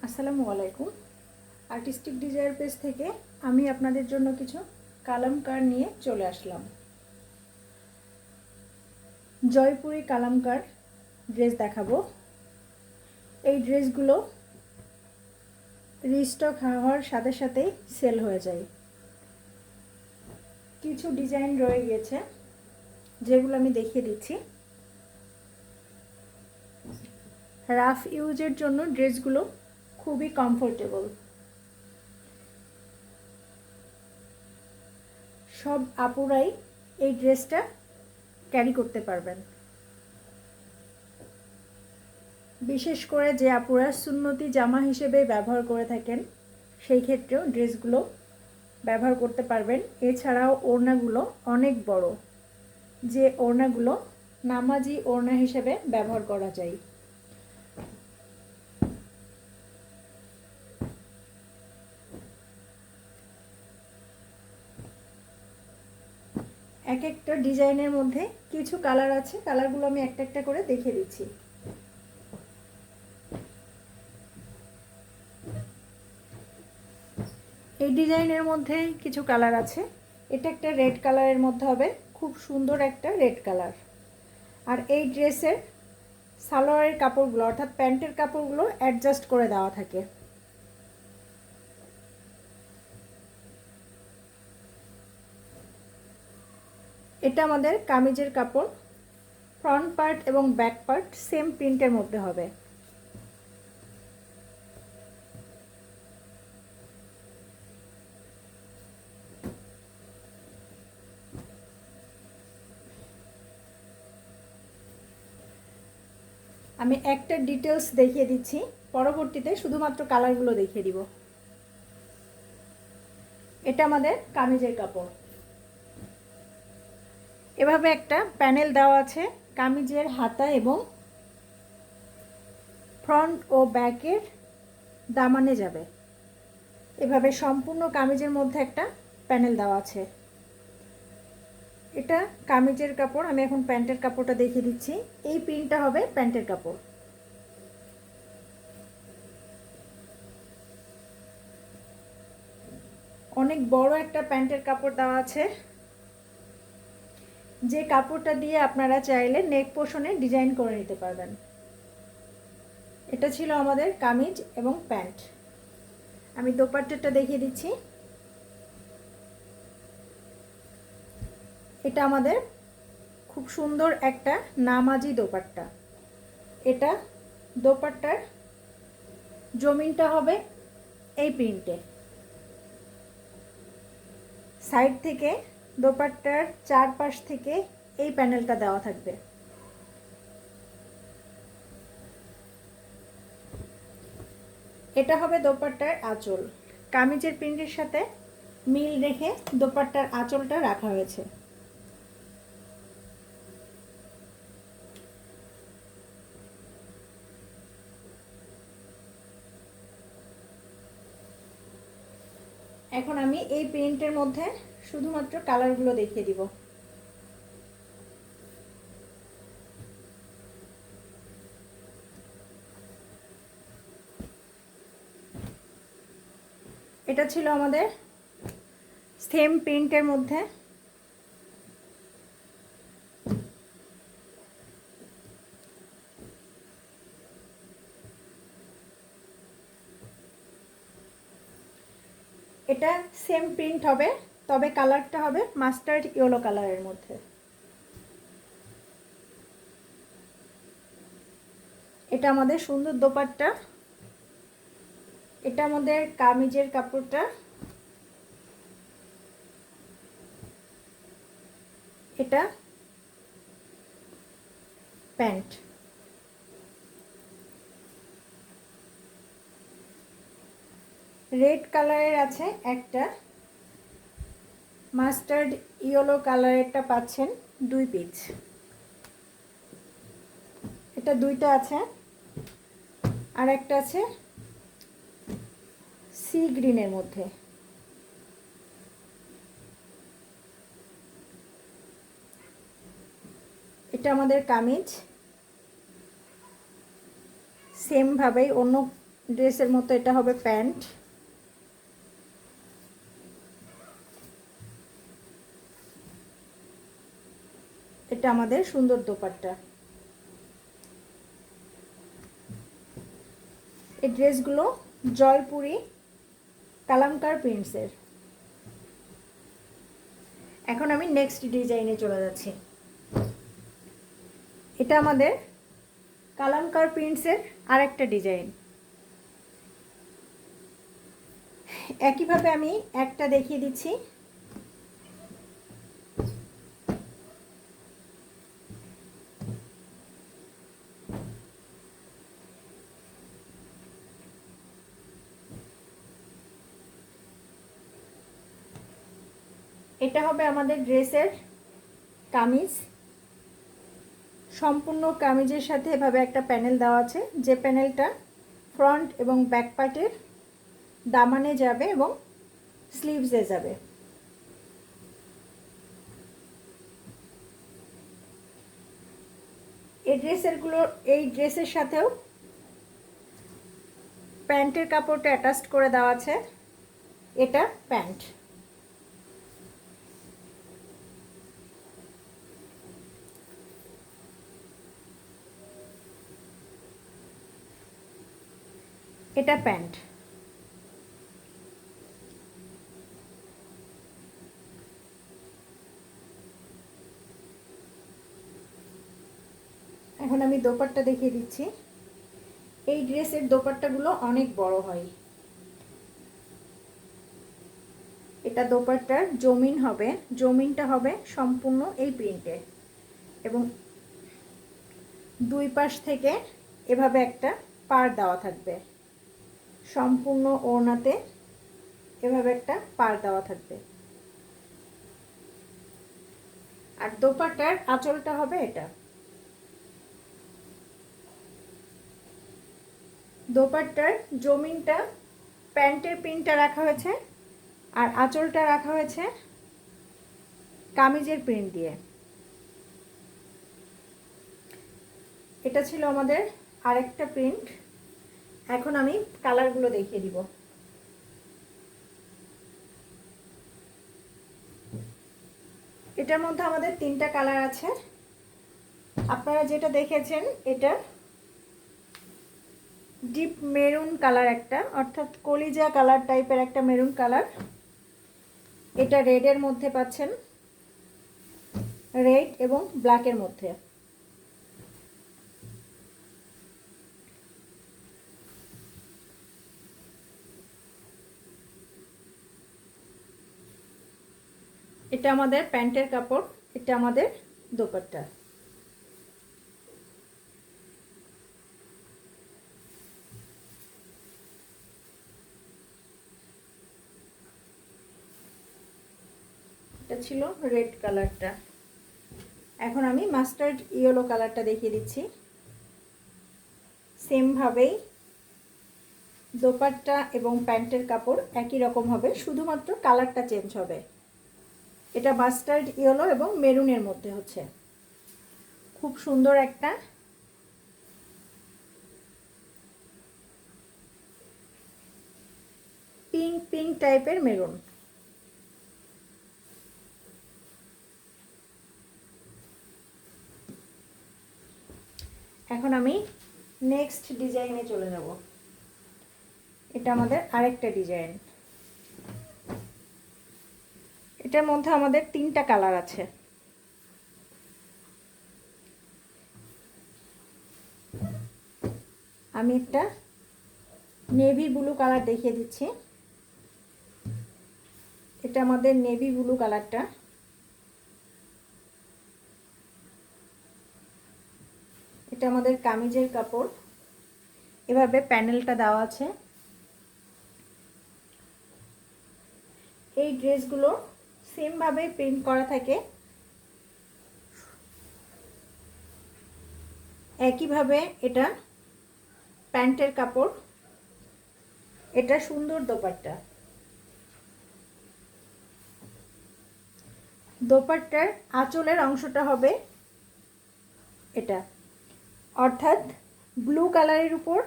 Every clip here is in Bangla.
আসসালামু আলাইকুম। আর্টিস্টিক ডিজায়ার পেজ থেকে আমি আপনাদের জন্য কিছু কালামকার নিয়ে চলে আসলাম। জয়পুরি কালামকার ড্রেস দেখাবো। এই ড্রেসগুলো রিস্টক হওয়ার সাথে সাথেই সেল হয়ে যায়। কিছু ডিজাইন রয়ে গেছে যেগুলো আমি দেখিয়ে দিচ্ছি। রাফ ইউজের জন্য ড্রেসগুলো খুবই কমফোর্টেবল। সব আপুরাই এই ড্রেসটা ক্যারি করতে পারবেন। বিশেষ করে যে আপুরা সুন্নতি জামা হিসেবে ব্যবহার করে থাকেন সেই ক্ষেত্রেও ড্রেসগুলো ব্যবহার করতে পারবেন। এছাড়াও ওড়নাগুলো অনেক বড়, যে ওড়নাগুলো নামাজি ওড়না হিসেবে ব্যবহার করা যায়। এক একটা ডিজাইনের মধ্যে কিছু কালার আছে, কালারগুলো আমি একটা একটা করে দেখিয়ে দিচ্ছি। এই ডিজাইনের মধ্যে কিছু কালার আছে। এটা একটা রেড কালারের মধ্যে হবে, খুব সুন্দর একটা রেড কালার। আর এই ড্রেসের সালোয়ারের কাপড়গুলো অর্থাৎ প্যান্টের কাপড়গুলো অ্যাডজাস্ট করে দেওয়া থাকে। এটা আমাদের কামিজের কাপড়। ফ্রন্ট পার্ট এবং ব্যাক পার্ট সেম প্রিন্টের মধ্যে হবে। আমি একটা ডিটেলস দেখিয়ে দিচ্ছি, পরবর্তীতে শুধুমাত্র কালারগুলো দেখিয়ে দিব। এটা আমাদের কামিজের কাপড়। এভাবে একটা প্যানেল দেওয়া আছে কামিজের হাতা এবং ফ্রন্ট ও ব্যাকের দামানে যাবে। এভাবে সম্পূর্ণ কামিজের মধ্যে একটা প্যানেল দেওয়া আছে। এটা কামিজের কাপড়। আমি এখন প্যান্টের কাপড়টা দেখিয়ে দিচ্ছি। এই প্রিন্টটা হবে প্যান্টের কাপড়। অনেক বড় একটা প্যান্টের কাপড় দেওয়া আছে, যে কাপড়টা দিয়ে আপনারা চাইলে নেক পোর্শনে ডিজাইন করে নিতে পারবেন। এটা ছিল আমাদের কামিজ এবং প্যান্ট। আমি দোপাট্টাটা দেখিয়ে দিচ্ছি। এটা আমাদের খুব সুন্দর একটা নামাজি দোপাট্টা। এটা দোপাট্টার জমিনটা হবে এই প্রিন্টে। সাইড থেকে দোপাট্টার চারপাশ থেকে এই প্যানেলটা দেওয়া থাকবে। এটা হবে দোপাট্টার আঁচল। কামিজের প্রিন্টের সাথে মিল রেখে দোপাট্টার আঁচলটা রাখা হয়েছে। এখন আমি এই প্রিন্টের মধ্যে শুধুমাত্র কালারগুলো দেখিয়ে দিব। এটা ছিল আমাদের সেম প্রিন্টের মধ্যে। এটা সেম প্রিন্ট হবে, তবে কালারটা হবে মাস্টার্ড ইয়েলো কালারের মধ্যে। এটা আমাদের সুন্দর দোপাট্টা। এটা আমাদের কামিজের কাপড়টা। এটা প্যান্ট। রেড কালারের আছে একটা, মাস্টার্ড ইয়েলো কালারেরটা পাচ্ছেন 2 পিস। এটা দুইটা আছে, আর একটা আছে সি গ্রিনের মধ্যে। এটা আমাদের কামিজ। সেম ভাবেই অন্য ড্রেসের মতো এটা হবে প্যান্ট। এটা আমাদের সুন্দর দোপাট্টা। এই ড্রেসগুলো জয়পুরি কালামকার প্রিন্টসের। এখন আমি নেক্সট ডিজাইনে চলে যাচ্ছি। এটা আমাদের কালামকার প্রিন্টসের আরেকটা ডিজাইন। একইভাবে আমি একটা দেখিয়ে দিচ্ছি। এটা হবে আমাদের ড্রেসের কামিজ। সম্পূর্ণ কামিজের সাথে এভাবে একটা প্যানেল দেওয়া আছে, যে প্যানেলটা ফ্রন্ট এবং ব্যাক পার্টের দামানে যাবে এবং স্লিভসে যাবে। এই ড্রেসের সাথেও প্যান্টের কাপড়টা অ্যাটাচ করে দেওয়া আছে। এটা প্যান্ট। এটা প্যান্ট। এখন আমি দোপাট্টা দেখিয়ে দিচ্ছি। এই ড্রেসের দোপাট্টাগুলো অনেক বড় হয়। এটা দোপাট্টার জমিন হবে, জমিনটা হবে সম্পূর্ণ এই প্রিন্টে এবং দুই পাশ থেকে এভাবে একটা পাড় দেওয়া থাকবে। সম্পূর্ণ ওড়নাতে এভাবে একটা পাড় দেওয়া থাকবে। আর দোপাট্টার আঁচলটা হবে এটা। দোপাট্টার জমিনটা প্যান্টের প্রিন্টটা রাখা হয়েছে আর আঁচলটা রাখা হয়েছে কামিজের প্রিন্ট দিয়ে। এটা ছিল আমাদের আরেকটা প্রিন্ট। এখন আমি কালারগুলো দেখিয়ে দিব। এটার মধ্যে আমাদের তিনটা কালার আছে। আপনারা যেটা দেখেছেন এটা ডিপ মেরুন কালার, একটা অর্থাৎ কলিজা কালার টাইপের একটা মেরুন কালার। এটা রেডের মধ্যে পাচ্ছেন, রেড এবং ব্ল্যাকের মধ্যে। এটা আমাদের প্যান্টের কাপড়, এটা আমাদের দোপাট্টা। এটা ছিল রেড কালারটা। এখন আমি মাস্টার্ড ইয়েলো কালারটা দেখিয়ে দিচ্ছি। সেম ভাবেই দোপাট্টা এবং প্যান্টের কাপড় একই রকম হবে, শুধুমাত্র কালারটা চেঞ্জ হবে। এটা মাস্টার্ড ইয়েলো এবং মেরুনের মধ্যে হচ্ছে। খুব সুন্দর একটা পিঙ্ক পিঙ্ক টাইপের মেরুন। এখন আমি নেক্সট ডিজাইনে চলে যাব। এটা আমাদের আরেকটা ডিজাইন। এটার মধ্যে আমাদের তিনটা কালার আছে। আমি একটা নেভি ব্লু কালার দেখিয়ে দিচ্ছি। এটা আমাদের নেভি ব্লু কালারটা। এটা আমাদের কামিজের কাপড়, এভাবে প্যানেলটা দেওয়া আছে। এই ড্রেসগুলো সেম ভাবে প্রিন্ট করা থাকে, একইভাবে এটা প্যান্টের কাপড়। এটা সুন্দর দোপাট্টা। দোপাট্টার আঁচলের অংশটা হবে এটা, অর্থাৎ ব্লু কালারের উপর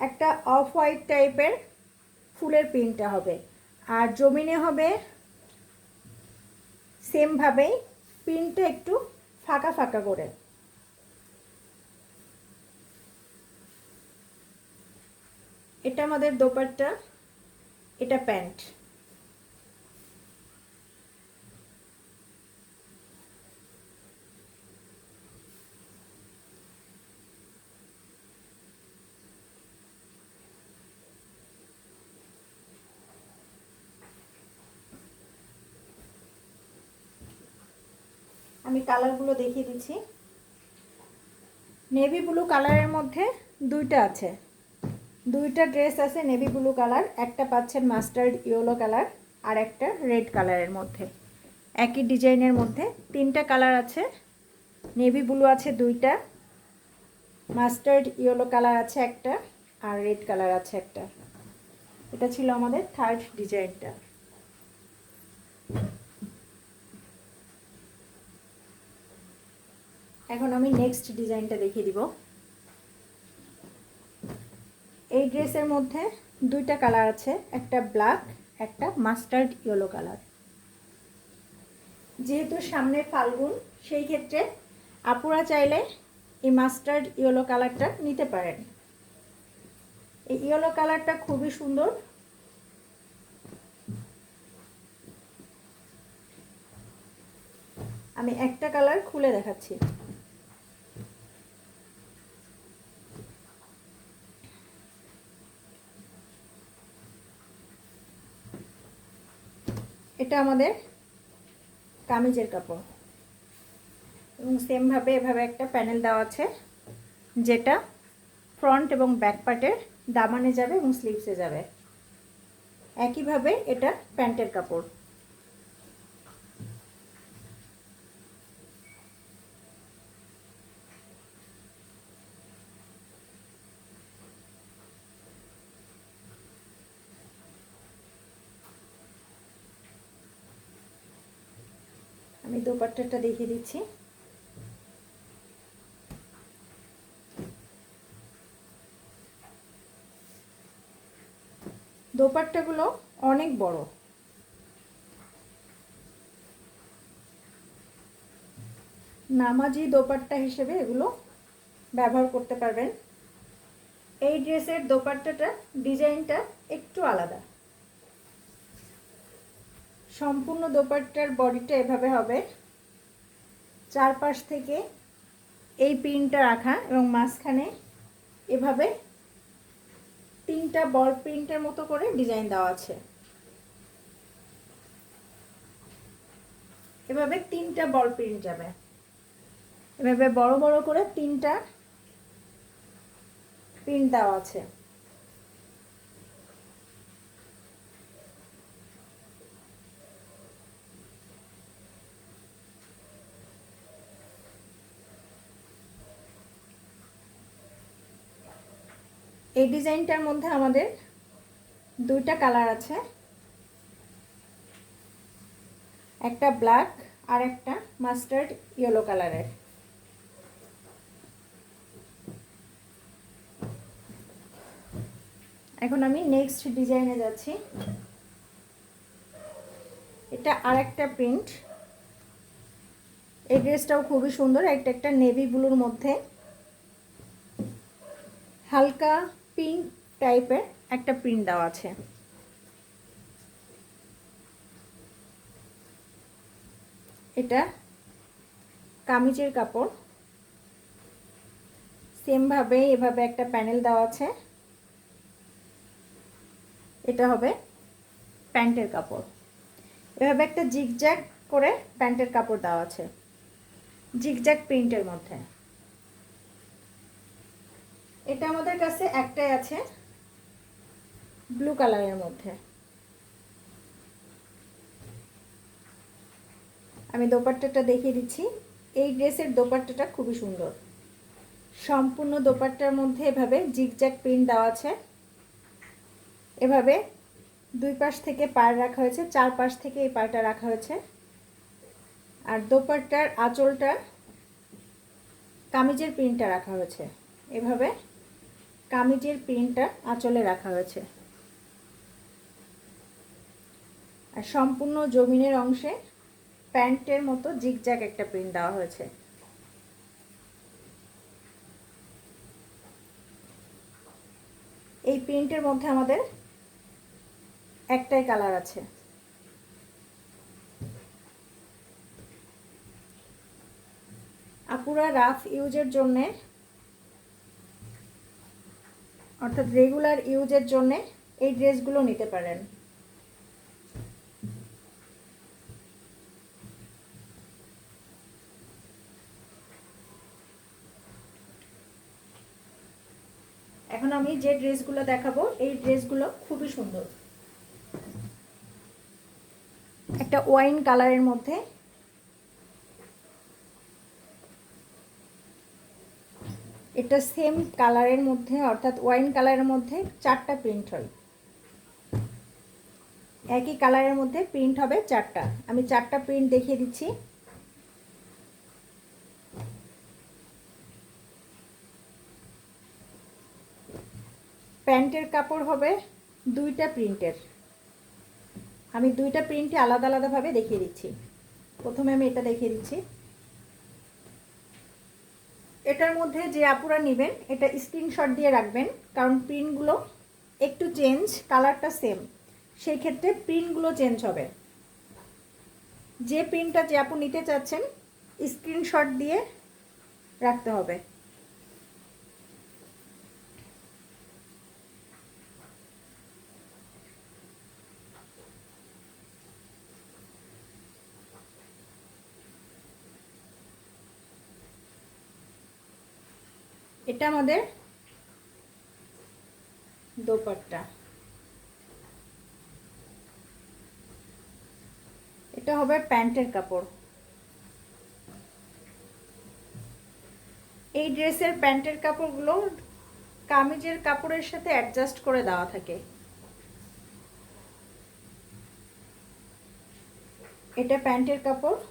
একটা অফ হোয়াইট টাইপের ফুলের প্রিন্টটা হবে, আর জমিনে হবে সেমভাবেই প্রিন্টটা একটু ফাঁকা ফাঁকা করে। এটা আমাদের দোপাট্টা, এটা প্যান্ট। আমি কালারগুলো দেখিয়ে দিচ্ছি। নেভি ব্লু কালারের মধ্যে দুইটা আছে, দুইটা ড্রেস আছে নেভি ব্লু কালার, একটা পাচ্ছেন মাস্টার্ড ইয়েলো কালার আর একটা রেড কালারের মধ্যে। একই ডিজাইনের মধ্যে তিনটা কালার আছে, নেভি ব্লু আছে দুইটা, মাস্টার্ড ইয়েলো কালার আছে একটা, আর রেড কালার আছে একটা। এটা ছিল আমাদের থার্ড ডিজাইনটা। এখন আমি নেক্সট ডিজাইনটা দেখিয়ে দিব। এই ড্রেসের মধ্যে দুইটা কালার আছে, একটা ব্ল্যাক, একটা মাস্টার্ড ইয়েলো কালার। যেহেতু সামনে ফাল্গুন, সেই ক্ষেত্রে আপুরা চাইলে এই মাস্টার্ড ইয়েলো কালারটা নিতে পারেন। এই ইয়েলো কালারটা খুবই সুন্দর। আমি একটা কালার খুলে দেখাচ্ছি। এটা আমাদের কামিজের কাপড় এবং সেমভাবে এভাবে একটা প্যানেল দেওয়া আছে, যেটা ফ্রন্ট এবং ব্যাক পার্টের দামানে যাবে এবং স্লিভসে যাবে। একইভাবে এটা প্যান্টের কাপড়। আমি দোপাট্টাটা দেখিয়ে দিচ্ছি। দোপাট্টাগুলো অনেক বড়, নামাজি দোপাট্টা হিসেবে এগুলো ব্যবহার করতে পারবেন। এই ড্রেসের দোপাট্টাটা ডিজাইনটা একটু আলাদা। সম্পূর্ণ দোপাট্টার বডিটা এভাবে হবে, চারপাশ থেকে এই প্রিন্টটা রাখা এবং মাঝখানে এভাবে তিনটা বল প্রিন্টের মতো করে ডিজাইন দেওয়া আছে। এভাবে তিনটা বল প্রিন্ট যাবে, এভাবে বড় বড় করে তিনটা প্রিন্ট দেওয়া আছে। এই ডিজাইনটার মধ্যে আমাদের দুইটা কালার আছে, একটা ব্ল্যাক আর একটা মাস্টার্ড ইয়েলো কালারের। এখন আমি নেক্সট ডিজাইনে যাচ্ছি। এটা আরেকটা প্রিন্ট। এই ড্রেসটাও খুবই সুন্দর, একটা নেভি ব্লুর মধ্যে হালকা পিঙ্ক টাইপের একটা প্রিন্ট দেওয়া আছে। এটা কামিজের কাপড়, সেমভাবে এভাবে একটা প্যানেল দেওয়া আছে। এটা হবে প্যান্টের কাপড়, এভাবে একটা জিগজ্যাগ করে প্যান্টের কাপড় দেওয়া আছে, জিগজ্যাগ প্রিন্টের মধ্যে। এটা আমাদের কাছে একটাই আছে ব্লু কালারের মধ্যে। আমি দোপাট্টাটা দেখিয়ে দিচ্ছি। এই ড্রেসের দোপাট্টাটা খুবই সুন্দর, সম্পূর্ণ দোপাট্টার মধ্যে এভাবে জিগজ্যাগ প্রিন্ট দেওয়া আছে। এভাবে দুই পাশ থেকে পাড় রাখা হয়েছে, চার পাশ থেকে এই পাড়টা রাখা হয়েছে। আর দোপাট্টার আঁচলটা কামিজের প্রিন্টটা রাখা হয়েছে, এভাবে কামিজের প্রিন্টটা আঁচলে রাখা হয়েছে। আর সম্পূর্ণ জমিনের অংশে প্যান্টের মতো জিগজ্যাগ একটা প্রিন্ট দেওয়া হয়েছে। এই প্রিন্টের মধ্যে আমাদের একটাই কালার আছে। আপুরা রাফ ইউজের জন্যে অর্থাৎ রেগুলার ইউজের জন্যে এই ড্রেসগুলো নিতে পারেন। এখন আমি যে ড্রেসগুলো দেখাবো এই ড্রেসগুলো খুবই সুন্দর। একটা ওয়াইন কালারের মধ্যে এটা সেম কালারের মধ্যে অর্থাৎ ওয়াইন কালারের মধ্যে 4টা প্রিন্ট হয়। একই কালারের মধ্যে প্রিন্ট হবে 4টা। আমি 4টা প্রিন্ট দেখিয়ে দিচ্ছি। প্যান্টের কাপড় হবে 2টা প্রিন্টের। আমি 2টা প্রিন্টে আলাদা আলাদাভাবে দেখিয়ে দিচ্ছি। প্রথমে আমি এটা দেখিয়ে দিচ্ছি। এটার মধ্যে যে আপুরা নেবেন এটা স্ক্রিনশট দিয়ে রাখবেন, কারণ প্রিন্টগুলো একটু চেঞ্জ, কালারটা সেম, সেই ক্ষেত্রে প্রিন্টগুলো চেঞ্জ হবে। যে প্রিন্টটা যে আপু নিতে চাচ্ছেন স্ক্রিনশট দিয়ে রাখতে হবে। এটা আমাদের দোপাট্টা। এটা হবে প্যান্টের কাপড়। এই ড্রেসের প্যান্টের কাপড়গুলো কামিজের কাপড়ের সাথে অ্যাডজাস্ট করে দেওয়া থাকে। এটা প্যান্টের কাপড়।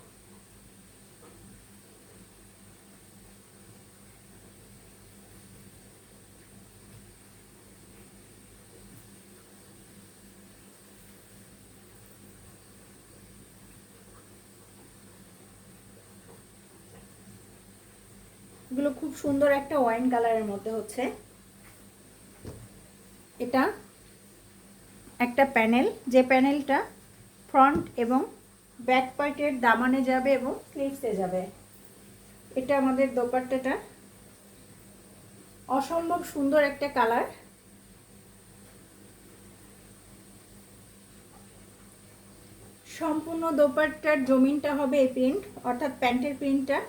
এগুলো খুব সুন্দর একটা ওয়াইন কালারের মধ্যে হচ্ছে। এটা একটা প্যানেল, যে প্যানেলটা ফ্রন্ট এবং ব্যাক পার্টের দামানে যাবে এবং স্লিভসে যাবে। এটা আমাদের দোপাট্টাটা। অসম্ভব সুন্দর একটা কালার। সম্পূর্ণ দোপাট্টার জমিনটা হবে এই প্রিন্ট, অর্থাৎ প্যান্টের প্রিন্টটা।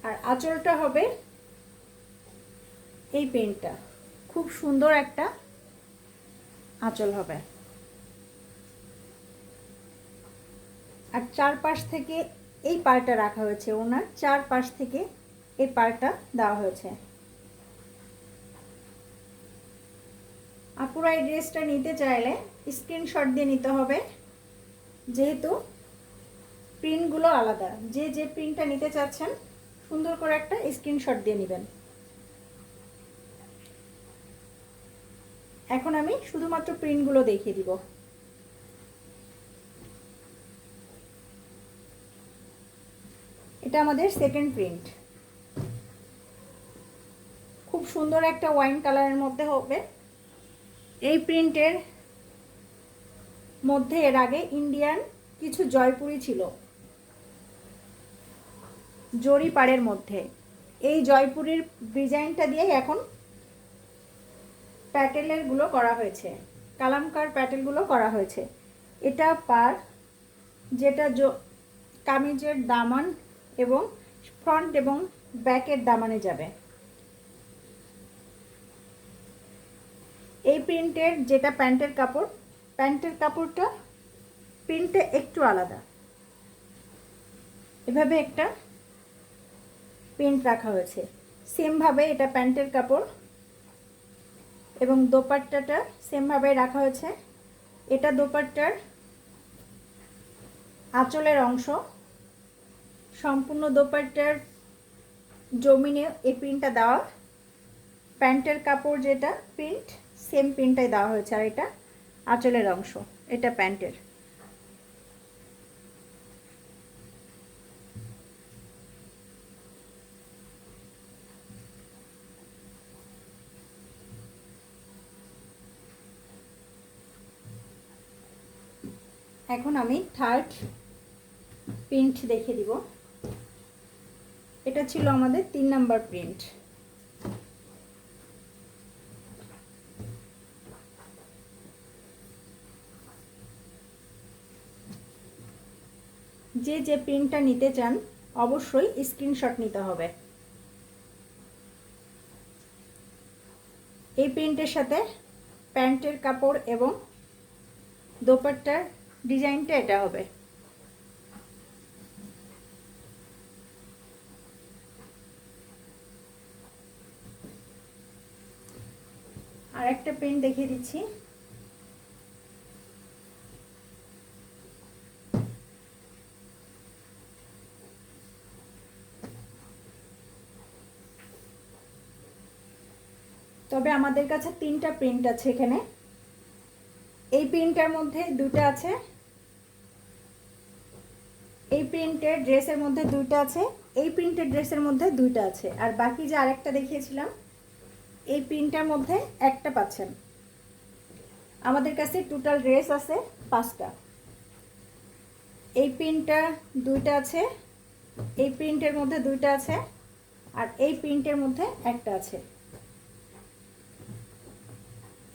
আর আঁচলটা হবে এই প্রিন্টটা। খুব সুন্দর একটা আঁচল হবে। আর চারপাশ থেকে এই পাড়টা রাখা হয়েছে, ওনার চারপাশ থেকে এই পাড়টা দেওয়া হয়েছে। আপুরা এই ড্রেসটা নিতে চাইলে স্ক্রিনশট দিয়ে নিতে হবে, যেহেতু প্রিন্টগুলো আলাদা। যে যে প্রিন্টটা নিতে চাচ্ছেন সুন্দর করে একটা স্ক্রিনশট দিয়ে নেবেন। এখন আমি শুধুমাত্র প্রিন্টগুলো দেখিয়ে দিব। এটা আমাদের সেকেন্ড প্রিন্ট। খুব সুন্দর একটা ওয়াইন কালারের মধ্যে হবে। এই প্রিন্টের মধ্যে এর আগে ইন্ডিয়ান কিছু জয়পুরি ছিল জরি পাড়ের মধ্যে। এই জয়পুরির ডিজাইনটা দিয়ে এখন প্যাটেলেরগুলো করা হয়েছে, কালামকার প্যাটেলগুলো করা হয়েছে। এটা পার, যেটা কামিজের দামান এবং ফ্রন্ট এবং ব্যাকের দামানে যাবে। এই প্রিন্টের যেটা প্যান্টের কাপড়, প্যান্টের কাপড়টা প্রিন্টে একটু আলাদা। এভাবে একটা প্রিন্ট রাখা হয়েছে। সেমভাবে এটা প্যান্টের কাপড় এবং দোপাট্টাটা সেমভাবে রাখা হয়েছে। এটা দোপাট্টার আঁচলের অংশ। সম্পূর্ণ দোপাট্টার জমিনে এই প্রিন্টটা দেওয়া, প্যান্টের কাপড় যেটা প্রিন্ট সেম প্রিন্টটাই দেওয়া হয়েছে। আর এটা আঁচলের অংশ, এটা প্যান্টের। এখন আমি থার্ড প্রিন্ট দেখে দিব। এটা ছিল আমাদের 3 নাম্বার প্রিন্ট। যে যে প্রিন্টটা নিতে চান অবশ্যই স্ক্রিনশট নিতে হবে। এই প্রিন্টের সাথে প্যান্টের কাপড় এবং দোপাট্টার ডিজাইনটা এটা হবে। আর একটা প্রিন্ট দেখিয়ে দিচ্ছি। তবে আমাদের কাছে 3টা প্রিন্ট আছে এখানে। এই প্রিন্টের মধ্যে 2টা আছে, এই প্রিন্টের ড্রেসের মধ্যে 2টা আছে, এই প্রিন্টের ড্রেসের মধ্যে 2টা আছে, আর বাকি যে আরেকটা দেখিয়েছিলাম এই প্রিন্টের মধ্যে একটা পাচ্ছেন। আমাদের কাছে টোটাল ড্রেস আছে 5টা। এই প্রিন্টটা 2টা আছে, এই প্রিন্টের মধ্যে 2টা আছে, আর এই প্রিন্টের মধ্যে একটা আছে।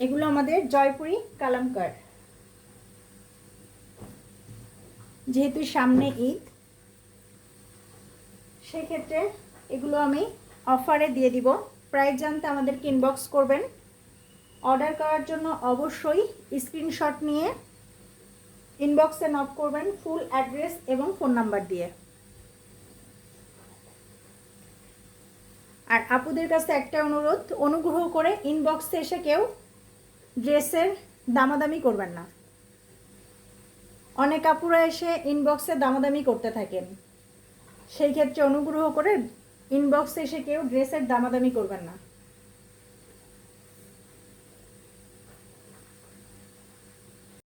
এগুলো আমাদের জয়পুরি কালামকার। যেহেতু সামনে ঈদ, সেক্ষেত্রে এগুলো আমি অফারে দিয়ে দিব। প্রাইস জানতে আমাদেরকে ইনবক্স করবেন। অর্ডার করার জন্য অবশ্যই স্ক্রিনশট নিয়ে ইনবক্সে নক করবেন ফুল অ্যাড্রেস এবং ফোন নাম্বার দিয়ে। আর আপুদের কাছে একটা অনুরোধ, অনুগ্রহ করে ইনবক্সে এসে কেউ ড্রেসের দামাদামি করবেন না। অনেক আপুরা এসে ইনবক্সে দামাদামি করতে থাকেন, সেই ক্ষেত্রে অনুগ্রহ করে ইনবক্সে এসে কেউ ড্রেসের দামাদামি করবেন না।